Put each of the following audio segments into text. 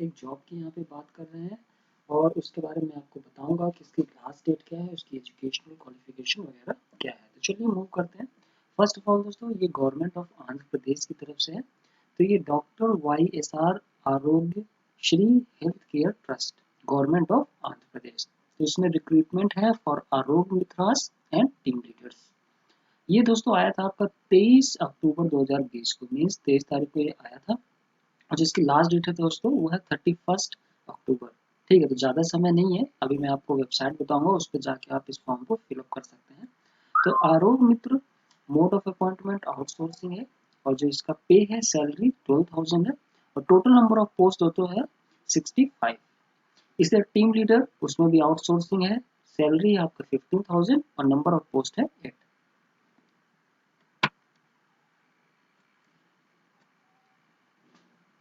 एक जॉब की यहाँ पे बात कर रहे हैं और उसके बारे में आपको बताऊंगा कि इसकी लास्ट डेट क्या है, उसकी एजुकेशनल क्वालिफिकेशन वगैरह क्या है। तो चलिए मूव करते हैं। फर्स्ट ऑफ ऑल दोस्तों, ये गवर्नमेंट ऑफ आंध्र प्रदेश की तरफ से है। तो ये doctor YSR Aarogya Sri health care trust, government of Andhra Pradesh. तो इसमें रिक्रूटमेंट है फॉर आरोग्य मित्रास एंड टीम लीडर्स। ये दोस्तों आया था आपका 23 अक्टूबर 2020 को, मीन्स 23 तारीख को ये आया था। और जिसकी लास्ट डेट है दोस्तों वो है 31 अक्टूबर। ठीक है, तो ज़्यादा समय नहीं है। अभी मैं आपको वेबसाइट बताऊंगा, उस पर जाके आप इस फॉर्म को फिलअप कर सकते हैं। तो आरोग्य मित्र मोड ऑफ अपॉइंटमेंट आउटसोर्सिंग है और जो इसका पे है सैलरी 12,000 है और टोटल नंबर ऑफ पोस्ट दोस्तों है 65। इसलिए टीम लीडर उसमें भी आउटसोर्सिंग है, सैलरी है आपका 15,000 और नंबर ऑफ पोस्ट है 8।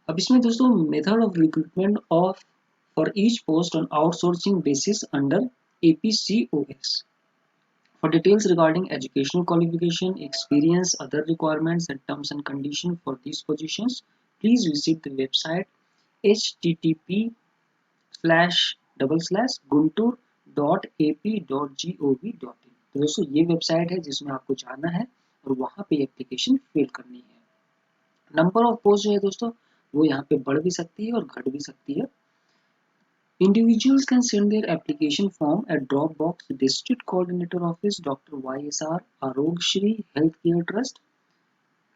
अब इसमें दोस्तों method of recruitment of for each post on outsourcing basis under APCOS। For details regarding educational qualification, experience, other requirements and terms and conditions for these positions, please visit the website http://guntur.ap.gov.in। तो दोस्तों ये website है जिसमें आपको जाना है और वहाँ पे एप्लीकेशन फिल करनी है। नंबर ऑफ पोस्ट जो है दोस्तों वो यहाँ पे बढ़ भी सकती है और घट भी सकती है। Individuals can send their application form at Dropbox District Coordinator Office, Dr. YSR Aarogyasri Health Care Trust,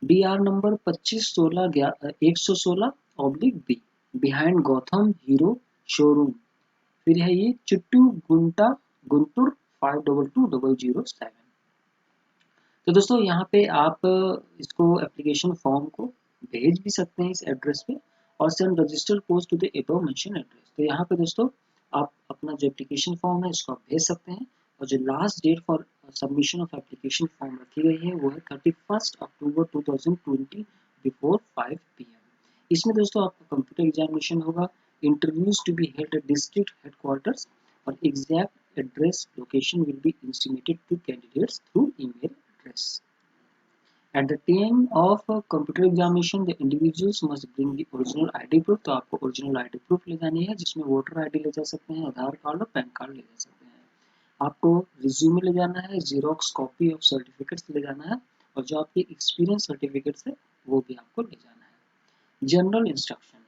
DR number 2516-116/B, behind Gotham Hero Showroom। फिर है ये चिट्टू गुंटा गुंटूर 522007। तो दोस्तों यहाँ पे आप इसको एप्लीकेशन फॉर्म को भेज भी सकते हैं इस एड्रेस पे और send register post to the above mention address. तो यहाँ पे दोस्तों आप अपना जो एप्लीकेशन फॉर्म है इसको आप भेज सकते हैं और जो last date for submission of application form रखी गई है वो है 31 अक्टूबर 2020 बिफोर 5 PM। इसमें दोस्तों आपका कंप्यूटर एग्जामिनेशन होगा, interviews to be held at district headquarters और exact address location will be intimated to candidates through email address. At the time of computer examination, the individuals must bring the original ID proof। तो आपको original ID proof ले जानी है जिसमें voter ID ले जा सकते हैं, आधार कार्ड और पैन कार्ड ले जा सकते हैं। आपको रिज्यूमे ले जाना है, जीरोक्स कॉपी ऑफ सर्टिफिकेट्स ले जाना है और जो आपके एक्सपीरियंस सर्टिफिकेट्स है वो भी आपको ले जाना है। General instruction,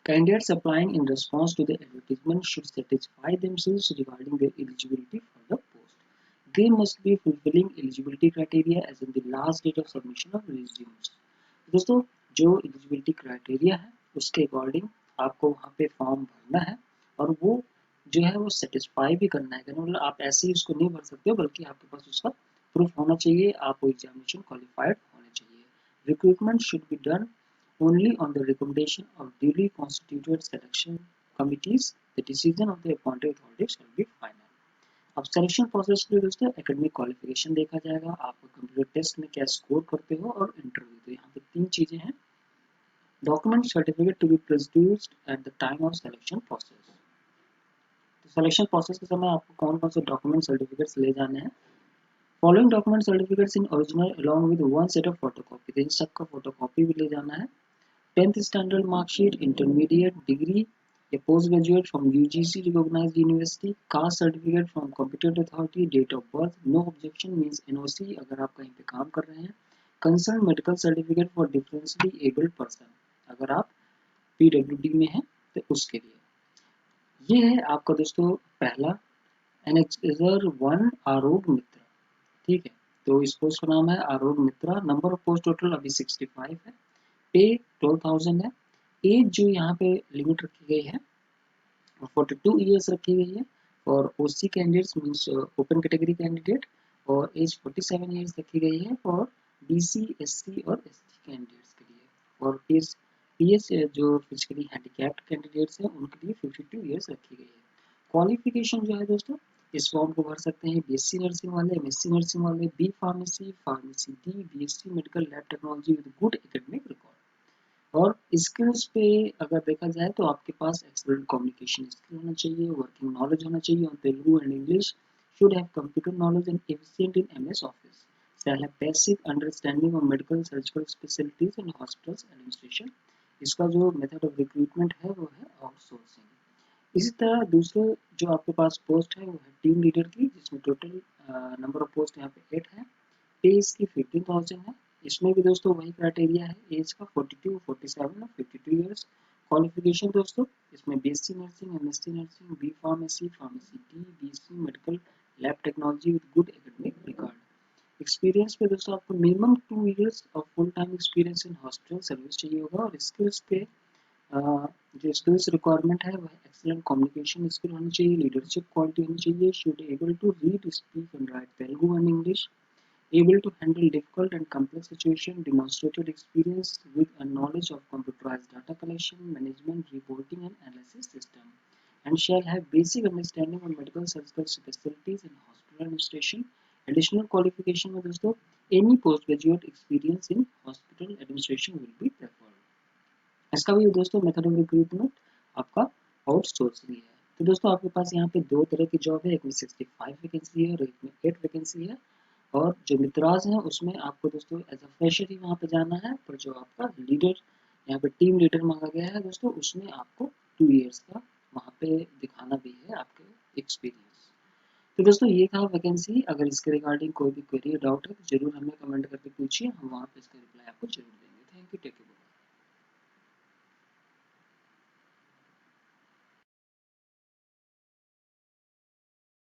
candidates applying in response to the advertisement should satisfy themselves regarding their eligibility for the post. They must be fulfilling eligibility criteria as in the last date of submission of resumes। दोस्तों जो eligibility criteria है उसके according आपको वहाँ पे form भरना है और वो जो है वो सेटिस्फाई भी करना है। मतलब आप ऐसे ही उसको नहीं भर सकते हो बल्कि आपके पास उसका प्रूफ होना चाहिए, आप एग्जामिनेशन क्वालिफाइड होने चाहिए। Recruitment should be done only on the recommendation of duly constituted selection committees. The decision of the appointed authority shall be final। अब सिलेक्शन प्रोसेस के लिए दोस्तों एकेडमिक क्वालिफिकेशन देखा जाएगा, आप कंप्यूटर टेस्ट में क्या स्कोर करते हो और इंटरव्यू। तो यहाँ पे 3 चीजें हैं। Document certificate to be produced at the time of selection process. तो सिलेक्शन प्रोसेस के समय आपको कौन कौन से डॉक्यूमेंट सर्टिफिकेट्स ले जाने हैं। Following document certificates in original along with 1 set of photocopy. तो इन सबका फोटोकॉपी भी ले जाना है। 10th standard mark sheet, intermediate degree या post graduate from UGC recognised university, caste certificate from competent authority, date of birth, no objection means NOC अगर आप कहीं पे काम कर रहे हैं, concern medical certificate for differentially abled person अगर आप PWD में हैं तो उसके लिए। ये है आपका दोस्तों पहला एनेक्सर 1 आरोग्य मित्र। ठीक है, तो इस पोस्ट का नाम है आरोग्य मित्रा। नंबर ऑफ पोस्ट टोटल अभी 65 है, पे 12,000 है। एज जो यहाँ पे लिमिट रखी गई है 42 ईयर्स रखी गई है और OC candidates means open category candidate और एज 47 ईयर्स रखी गई है और BC SC और ST कैंडिडेट्स के लिए और PS जो फिजिकली हैंडीकैप्ड कैंडिडेट्स हैं उनके लिए 52 ईयर्स रखी गई है। क्वालिफिकेशन जो है दोस्तों इस फॉर्म को भर सकते हैं BSc नर्सिंग वाले, MSc नर्सिंग वाले, B pharmacy, pharmacy D, BSc medical lab technology with good academic record. और स्किल्स पे अगर देखा जाए तो आपके पास एक्सीलेंट कम्युनिकेशन स्किल होना चाहिए, वर्किंग नॉलेज होना चाहिए on Telugu and English, should have computer knowledge and efficient in MS office, shall have basic understanding of medical surgical specialties and hospitals administration, इसका जो मेथड ऑफ रिक्रूटमेंट है वो है outsourcing. इसी तरह दूसरा जो आपके पास पोस्ट है वो है टीम लीडर की, जिसमें टोटल नंबर ऑफ पोस्ट यहाँ पे 8 है। पे इसकी 15,000 है। इसमें भी दोस्तों वही क्राइटेरिया है, एज का 42, 47 और 52 ईयर्स। क्वालिफिकेशन दोस्तों इसमें BSc nursing, MSc nursing, B pharmacy, pharmacy D, BSc medical, lab technology with good academic record. Experience पे दोस्तों आपको minimum 2 years of full time experience in hospital service चाहिए होगा। और स्किल्स पे जो स्किल्स रिक्वायरमेंट है वह एक्सीलेंट कम्युनिकेशन स्किल होनी चाहिए, लीडरशिप क्वालिटी होनी चाहिए, should able to read, speak and write Telugu and English, able to handle difficult and complex situations, demonstrated experience with a knowledge of computerized data collection, management, reporting and analysis system, and shall have basic understanding of medical surgical specialties and hospital administration. Additional qualification में दोस्तों any postgraduate experience in hospital administration will be preferred. इसका भी दोस्तों method of recruitment आपका outsourcing है। तो दोस्तों आपके पास यहाँ पे दो तरह की जॉब है, एक में 65 वैकेंसी है और एक में 8 वैकेंसी है। और जो मित्राज है उसमें आपको दोस्तों एज अ फ्रेशर ही वहाँ पे जाना है, पर जो आपका लीडर यहाँ पे टीम लीडर मांगा गया है दोस्तों, उसमें आपको 2 इयर्स का वहाँ पे दिखाना भी है आपके एक्सपीरियंस। तो दोस्तों ये था वैकेंसी। अगर इसके रिगार्डिंग कोई भी क्वेरी डाउट है तो जरूर हमें कमेंट करके पूछिए, हम वहाँ पे इसका रिप्लाई आपको जरूर देंगे। Thank you, take care.